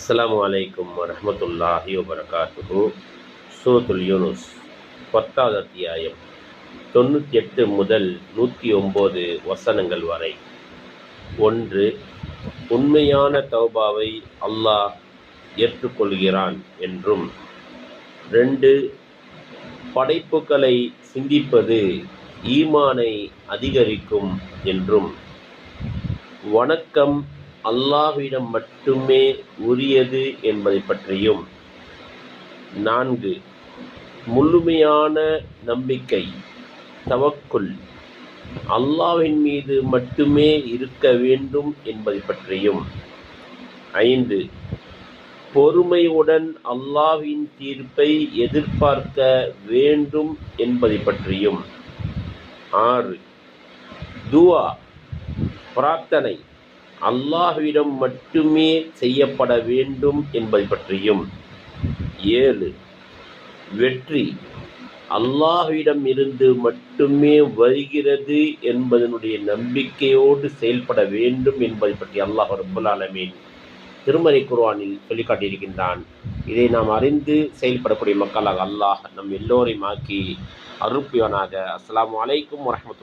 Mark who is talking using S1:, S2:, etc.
S1: அஸ்ஸலாமு அலைக்கும் வரஹ்மத்துல்லாஹி வபரகாத்துஹு. சூரத்துல் யூனுஸ் 10வது அத்தியாயம் 98 முதல் 109 வசனங்கள் வரை. 1. உண்மையான தௌபாவை அல்லாஹ் ஏற்றுக்கொள்கிறான் என்றும். 2. படைப்புகளை சிந்திப்பது ஈமானை அதிகரிக்கும் என்றும். வணக்கம் அல்லாஹ்விடம் மட்டுமே உரியது என்பதை பற்றியும். 4. முழுமையான நம்பிக்கை தவக்குல் அல்லாஹ்வின் மீது மட்டுமே இருக்க வேண்டும் என்பதை பற்றியும். 5. பொறுமையுடன் அல்லாஹ்வின் தீர்ப்பை எதிர்பார்க்க வேண்டும் என்பதை பற்றியும். 6. துஆ பிரார்த்தனை அல்லாஹ்விடம் மட்டுமே செய்யப்பட வேண்டும் என்பதை பற்றியும். 7. வெற்றி அல்லாஹ்விடம் இருந்து மட்டுமே வருகிறது என்பதனுடைய நம்பிக்கையோடு செயல்பட வேண்டும் என்பதை பற்றி அல்லாஹ் ரப்புல் ஆலமீன் திருமறை குர்ஆனில் சொல்லிக்காட்டியிருக்கின்றான். இதை நாம் அறிந்து செயல்படக்கூடிய மக்களாக அல்லாஹ் நம் எல்லோரையும் ஆக்கி அருள்புரிவானாக. அஸ்ஸலாமு அலைக்கும் வரஹ்மத்துல்லாஹி.